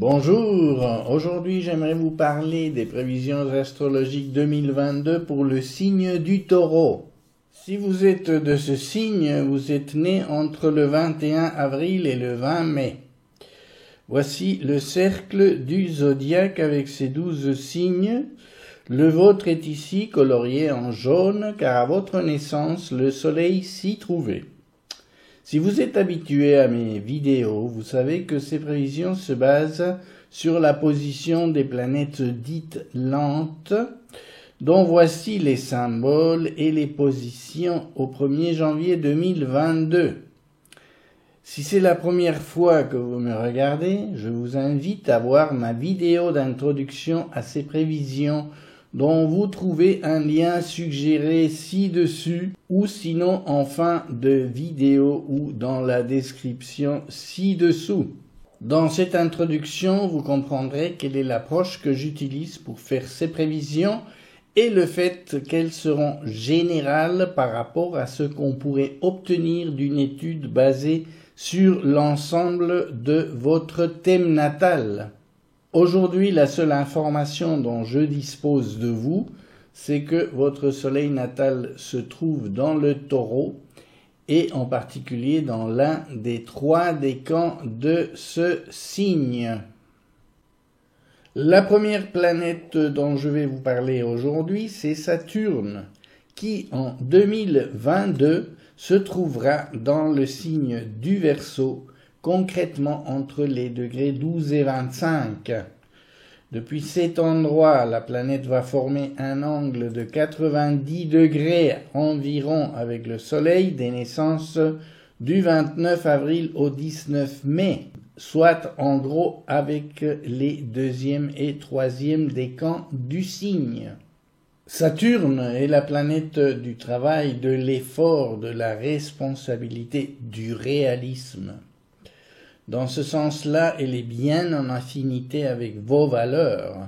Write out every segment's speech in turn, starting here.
Bonjour, aujourd'hui j'aimerais vous parler des prévisions astrologiques 2022 pour le signe du Taureau. Si vous êtes de ce signe, vous êtes né entre le 21 avril et le 20 mai. Voici le cercle du zodiaque avec ses 12 signes. Le vôtre est ici colorié en jaune car à votre naissance le soleil s'y trouvait. Si vous êtes habitué à mes vidéos, vous savez que ces prévisions se basent sur la position des planètes dites lentes, dont voici les symboles et les positions au 1er janvier 2022. Si c'est la première fois que vous me regardez, je vous invite à voir ma vidéo d'introduction à ces prévisions dont vous trouvez un lien suggéré ci-dessus ou sinon en fin de vidéo ou dans la description ci-dessous. Dans cette introduction, vous comprendrez quelle est l'approche que j'utilise pour faire ces prévisions et le fait qu'elles seront générales par rapport à ce qu'on pourrait obtenir d'une étude basée sur l'ensemble de votre thème natal. Aujourd'hui, la seule information dont je dispose de vous, c'est que votre soleil natal se trouve dans le Taureau et en particulier dans l'un des 3 décans de ce signe. La première planète dont je vais vous parler aujourd'hui, c'est Saturne, qui en 2022 se trouvera dans le signe du Verseau, concrètement entre les degrés 12 et 25. Depuis cet endroit, la planète va former un angle de 90 degrés environ avec le Soleil des naissances du 29 avril au 19 mai, soit en gros avec les 2e et 3e décans du signe. Saturne est la planète du travail, de l'effort, de la responsabilité, du réalisme. Dans ce sens-là, elle est bien en affinité avec vos valeurs.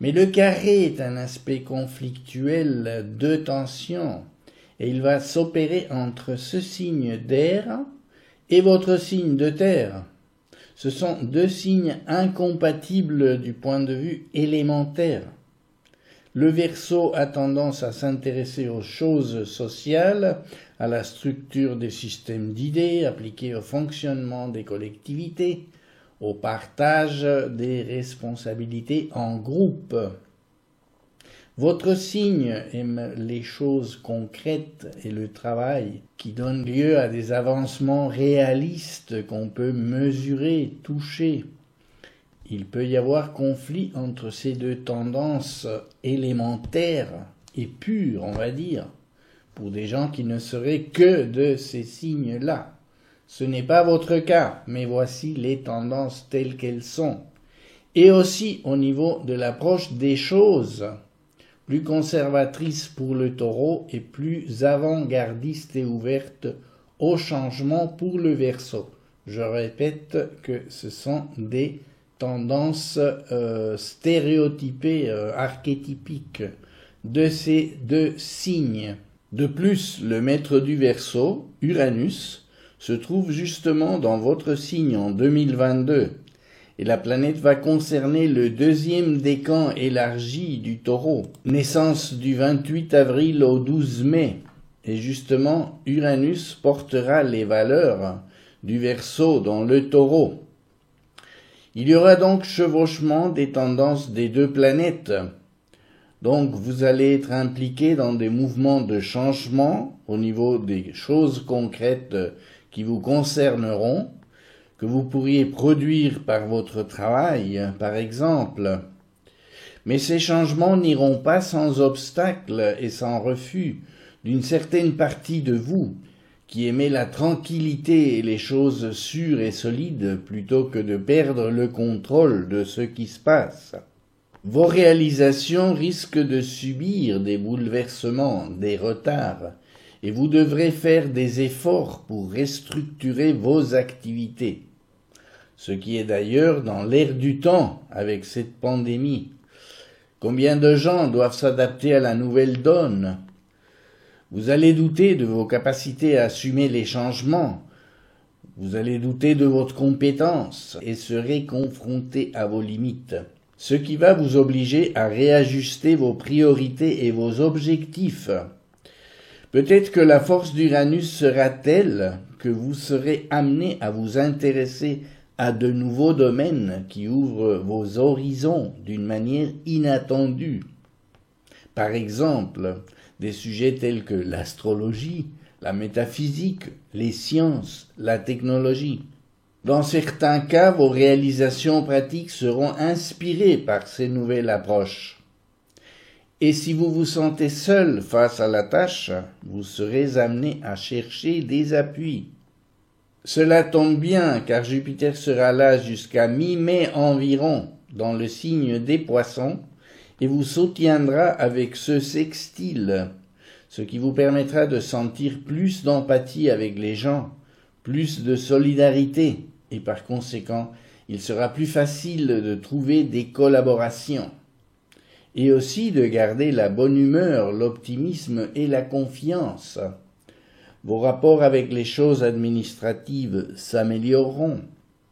Mais le carré est un aspect conflictuel de tension, et il va s'opérer entre ce signe d'air et votre signe de terre. Ce sont 2 signes incompatibles du point de vue élémentaire. Le Verseau a tendance à s'intéresser aux choses sociales, à la structure des systèmes d'idées appliqués au fonctionnement des collectivités, au partage des responsabilités en groupe. Votre signe aime les choses concrètes et le travail qui donnent lieu à des avancements réalistes qu'on peut mesurer, toucher. Il peut y avoir conflit entre ces 2 tendances élémentaires et pures, on va dire, pour des gens qui ne seraient que de ces signes-là. Ce n'est pas votre cas, mais voici les tendances telles qu'elles sont. Et aussi au niveau de l'approche des choses, plus conservatrice pour le Taureau et plus avant-gardiste et ouverte au changement pour le Verseau. Je répète que ce sont des tendances stéréotypées, archétypiques de ces 2 signes. De plus, le maître du Verseau, Uranus, se trouve justement dans votre signe en 2022 et la planète va concerner le 2e décan élargi du Taureau, naissance du 28 avril au 12 mai. Et justement, Uranus portera les valeurs du Verseau dans le Taureau. Il y aura donc chevauchement des tendances des 2 planètes. Donc vous allez être impliqué dans des mouvements de changement au niveau des choses concrètes qui vous concerneront, que vous pourriez produire par votre travail, par exemple. Mais ces changements n'iront pas sans obstacle et sans refus d'une certaine partie de vous, qui aimait la tranquillité et les choses sûres et solides plutôt que de perdre le contrôle de ce qui se passe. Vos réalisations risquent de subir des bouleversements, des retards, et vous devrez faire des efforts pour restructurer vos activités. Ce qui est d'ailleurs dans l'air du temps avec cette pandémie. Combien de gens doivent s'adapter à la nouvelle donne ? Vous allez douter de vos capacités à assumer les changements. Vous allez douter de votre compétence et serez confronté à vos limites, ce qui va vous obliger à réajuster vos priorités et vos objectifs. Peut-être que la force d'Uranus sera telle que vous serez amené à vous intéresser à de nouveaux domaines qui ouvrent vos horizons d'une manière inattendue. Par exemple, des sujets tels que l'astrologie, la métaphysique, les sciences, la technologie. Dans certains cas, vos réalisations pratiques seront inspirées par ces nouvelles approches. Et si vous vous sentez seul face à la tâche, vous serez amené à chercher des appuis. Cela tombe bien, car Jupiter sera là jusqu'à mi-mai environ, dans le signe des Poissons, et vous soutiendra avec ce sextile, ce qui vous permettra de sentir plus d'empathie avec les gens, plus de solidarité, et par conséquent, il sera plus facile de trouver des collaborations. Et aussi de garder la bonne humeur, l'optimisme et la confiance. Vos rapports avec les choses administratives s'amélioreront,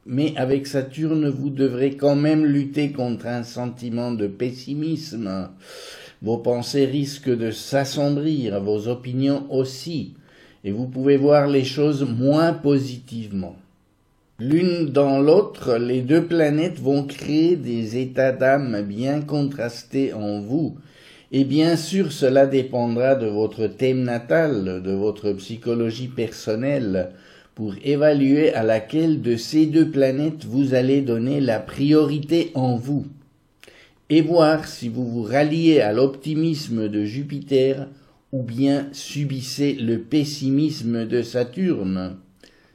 mais avec Saturne, vous devrez quand même lutter contre un sentiment de pessimisme. Vos pensées risquent de s'assombrir, vos opinions aussi, et vous pouvez voir les choses moins positivement. L'une dans l'autre, les deux planètes vont créer des états d'âme bien contrastés en vous, et bien sûr cela dépendra de votre thème natal, de votre psychologie personnelle, pour évaluer à laquelle de ces deux planètes vous allez donner la priorité en vous, et voir si vous vous ralliez à l'optimisme de Jupiter ou bien subissez le pessimisme de Saturne.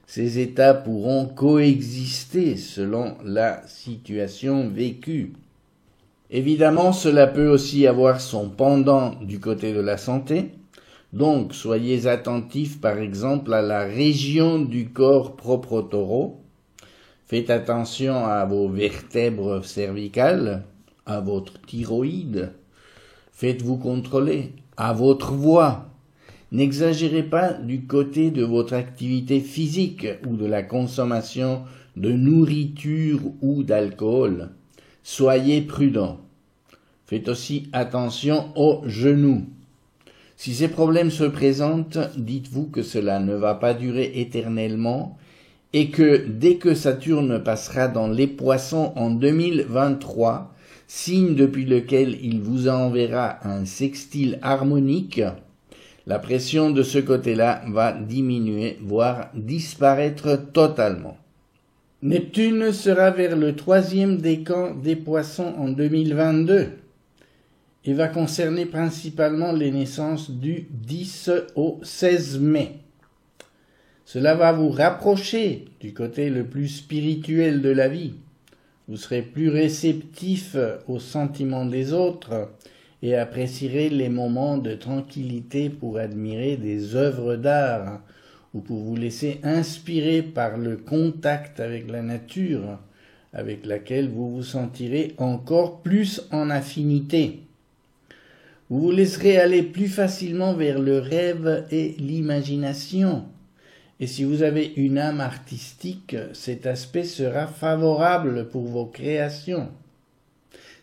Ces états pourront coexister selon la situation vécue. Évidemment, cela peut aussi avoir son pendant du côté de la santé, donc soyez attentifs par exemple à la région du corps propre au Taureau. Faites attention à vos vertèbres cervicales, à votre thyroïde. Faites-vous contrôler, à votre voix. N'exagérez pas du côté de votre activité physique ou de la consommation de nourriture ou d'alcool. Soyez prudent. Faites aussi attention aux genoux. Si ces problèmes se présentent, dites-vous que cela ne va pas durer éternellement et que dès que Saturne passera dans les Poissons en 2023, signe depuis lequel il vous enverra un sextile harmonique, la pression de ce côté-là va diminuer, voire disparaître totalement. Neptune sera vers le 3e décan des Poissons en 2022 et va concerner principalement les naissances du 10 au 16 mai. Cela va vous rapprocher du côté le plus spirituel de la vie. Vous serez plus réceptif aux sentiments des autres et apprécierez les moments de tranquillité pour admirer des œuvres d'art ou pour vous laisser inspirer par le contact avec la nature, avec laquelle vous vous sentirez encore plus en affinité. Vous vous laisserez aller plus facilement vers le rêve et l'imagination. Et si vous avez une âme artistique, cet aspect sera favorable pour vos créations.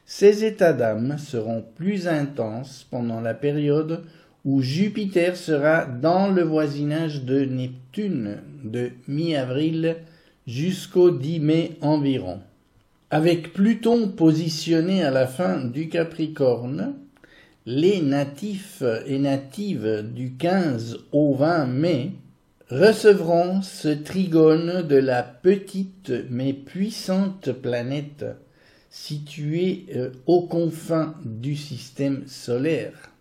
Ces états d'âme seront plus intenses pendant la période où Jupiter sera dans le voisinage de Neptune de mi-avril jusqu'au 10 mai environ. Avec Pluton positionné à la fin du Capricorne, les natifs et natives du 15 au 20 mai recevront ce trigone de la petite mais puissante planète située aux confins du système solaire.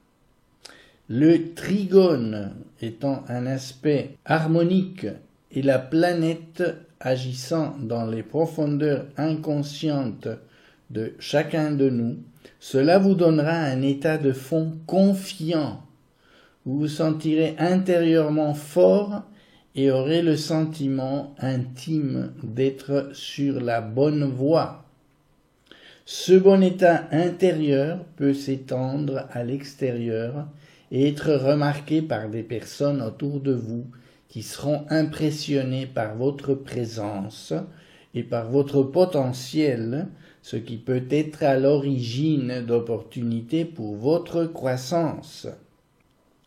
Le trigone étant un aspect harmonique et la planète agissant dans les profondeurs inconscientes de chacun de nous, cela vous donnera un état de fond confiant. Vous vous sentirez intérieurement fort et aurez le sentiment intime d'être sur la bonne voie. Ce bon état intérieur peut s'étendre à l'extérieur et être remarqué par des personnes autour de vous qui seront impressionnés par votre présence et par votre potentiel, ce qui peut être à l'origine d'opportunités pour votre croissance.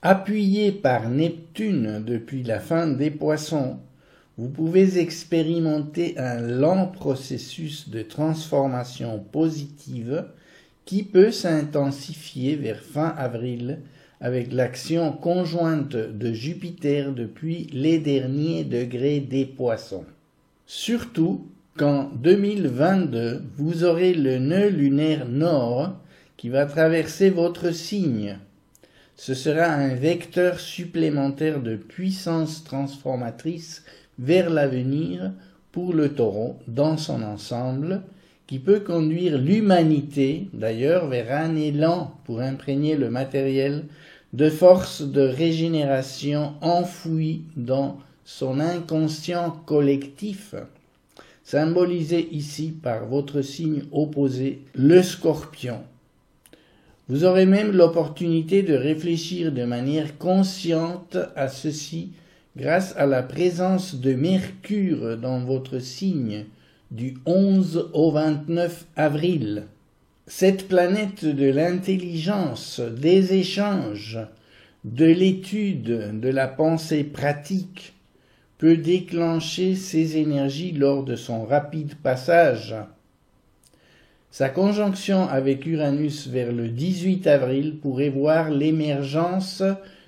Appuyé par Neptune depuis la fin des Poissons, vous pouvez expérimenter un lent processus de transformation positive qui peut s'intensifier vers fin avril avec l'action conjointe de Jupiter depuis les derniers degrés des Poissons. Surtout qu'en 2022, vous aurez le nœud lunaire nord qui va traverser votre signe. Ce sera un vecteur supplémentaire de puissance transformatrice vers l'avenir pour le Taureau dans son ensemble, qui peut conduire l'humanité, d'ailleurs, vers un élan pour imprégner le matériel de forces de régénération enfouies dans son inconscient collectif, symbolisé ici par votre signe opposé, le Scorpion. Vous aurez même l'opportunité de réfléchir de manière consciente à ceci grâce à la présence de Mercure dans votre signe du 11 au 29 avril. Cette planète de l'intelligence, des échanges, de l'étude, de la pensée pratique, peut déclencher ces énergies lors de son rapide passage. Sa conjonction avec Uranus vers le 18 avril pourrait voir l'émergence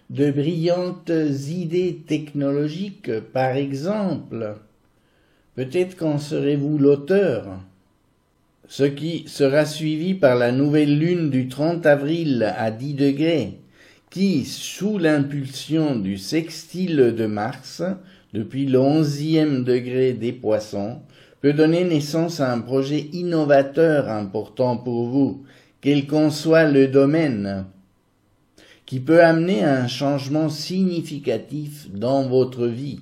de brillantes idées technologiques, par exemple. Peut-être qu'en serez-vous l'auteur. Ce qui sera suivi par la nouvelle lune du 30 avril à 10 degrés, qui, sous l'impulsion du sextile de Mars, depuis le 11e degré des Poissons, peut donner naissance à un projet innovateur important pour vous, quel qu'en soit le domaine, qui peut amener à un changement significatif dans votre vie.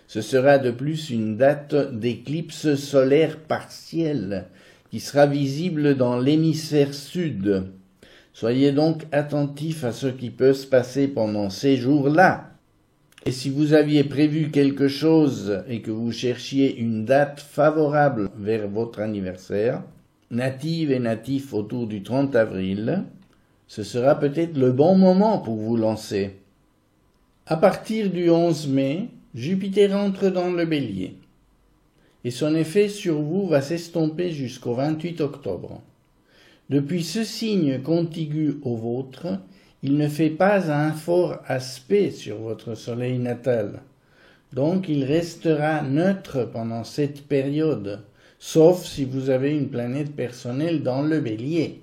Ce sera de plus une date d'éclipse solaire partielle qui sera visible dans l'hémisphère sud. Soyez donc attentifs à ce qui peut se passer pendant ces jours-là. Et si vous aviez prévu quelque chose et que vous cherchiez une date favorable vers votre anniversaire, native et natif autour du 30 avril, ce sera peut-être le bon moment pour vous lancer. À partir du 11 mai, Jupiter entre dans le Bélier, et son effet sur vous va s'estomper jusqu'au 28 octobre. Depuis ce signe contigu au vôtre, il ne fait pas un fort aspect sur votre soleil natal, donc il restera neutre pendant cette période, sauf si vous avez une planète personnelle dans le Bélier,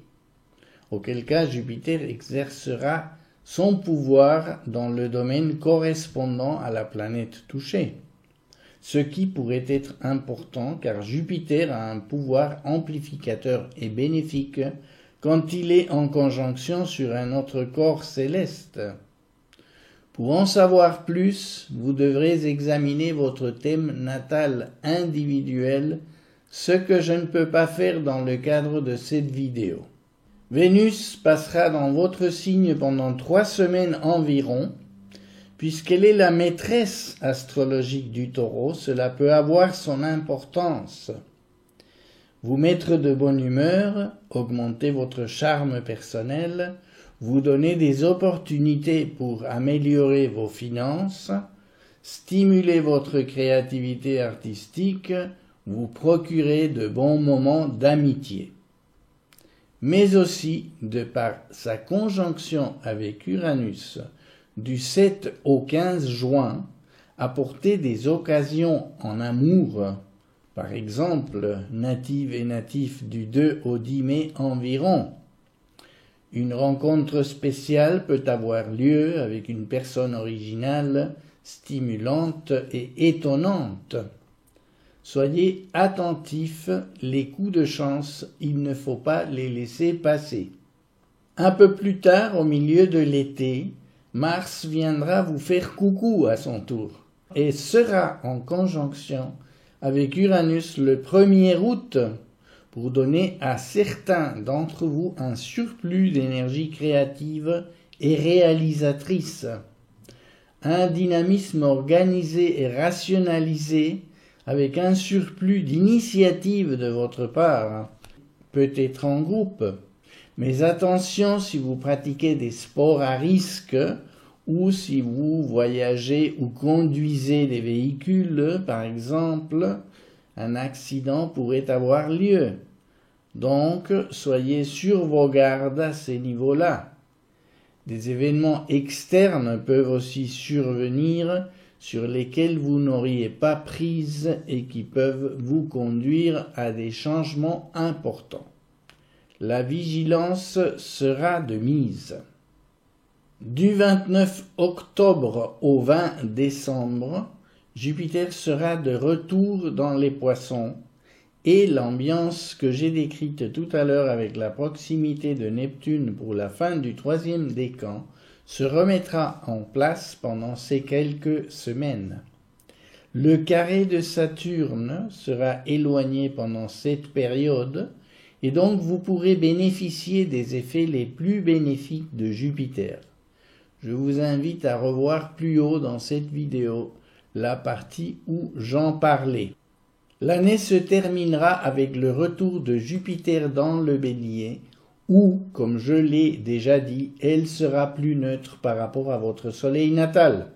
auquel cas Jupiter exercera son pouvoir dans le domaine correspondant à la planète touchée, ce qui pourrait être important car Jupiter a un pouvoir amplificateur et bénéfique quand il est en conjonction sur un autre corps céleste. Pour en savoir plus, vous devrez examiner votre thème natal individuel, ce que je ne peux pas faire dans le cadre de cette vidéo. Vénus passera dans votre signe pendant 3 semaines environ. Puisqu'elle est la maîtresse astrologique du Taureau, cela peut avoir son importance. Vous mettre de bonne humeur, augmenter votre charme personnel, vous donner des opportunités pour améliorer vos finances, stimuler votre créativité artistique, vous procurer de bons moments d'amitié. Mais aussi, de par sa conjonction avec Uranus, du 7 au 15 juin, apporter des occasions en amour, par exemple, native et natif du 2 au 10 mai environ. Une rencontre spéciale peut avoir lieu avec une personne originale, stimulante et étonnante. Soyez attentifs, les coups de chance, il ne faut pas les laisser passer. Un peu plus tard, au milieu de l'été, Mars viendra vous faire coucou à son tour et sera en conjonction avec Uranus le 1er août pour donner à certains d'entre vous un surplus d'énergie créative et réalisatrice. un dynamisme organisé et rationalisé avec un surplus d'initiative de votre part, peut-être en groupe. Mais attention si vous pratiquez des sports à risque ou si vous voyagez ou conduisez des véhicules, par exemple, un accident pourrait avoir lieu. Donc, soyez sur vos gardes à ces niveaux-là. Des événements externes peuvent aussi survenir sur lesquels vous n'auriez pas prise et qui peuvent vous conduire à des changements importants. La vigilance sera de mise. Du 29 octobre au 20 décembre, Jupiter sera de retour dans les Poissons et l'ambiance que j'ai décrite tout à l'heure avec la proximité de Neptune pour la fin du 3e décan se remettra en place pendant ces quelques semaines. Le carré de Saturne sera éloigné pendant cette période et donc vous pourrez bénéficier des effets les plus bénéfiques de Jupiter. Je vous invite à revoir plus haut dans cette vidéo la partie où j'en parlais. L'année se terminera avec le retour de Jupiter dans le Bélier, où, comme je l'ai déjà dit, elle sera plus neutre par rapport à votre soleil natal.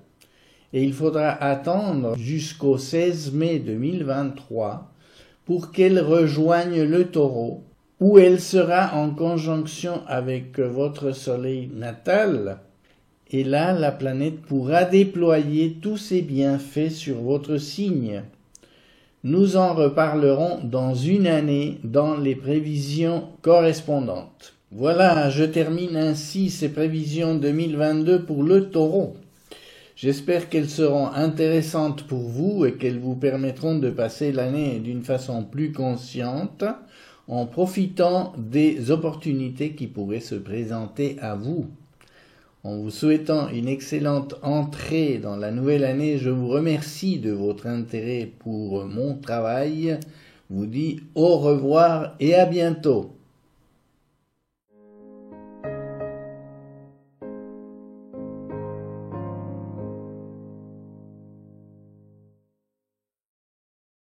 Et il faudra attendre jusqu'au 16 mai 2023 pour qu'elle rejoigne le Taureau, où elle sera en conjonction avec votre soleil natal. Et là, la planète pourra déployer tous ses bienfaits sur votre signe. Nous en reparlerons dans une année dans les prévisions correspondantes. Voilà, je termine ainsi ces prévisions 2022 pour le Taureau. J'espère qu'elles seront intéressantes pour vous et qu'elles vous permettront de passer l'année d'une façon plus consciente en profitant des opportunités qui pourraient se présenter à vous. En vous souhaitant une excellente entrée dans la nouvelle année, je vous remercie de votre intérêt pour mon travail, vous dis au revoir et à bientôt.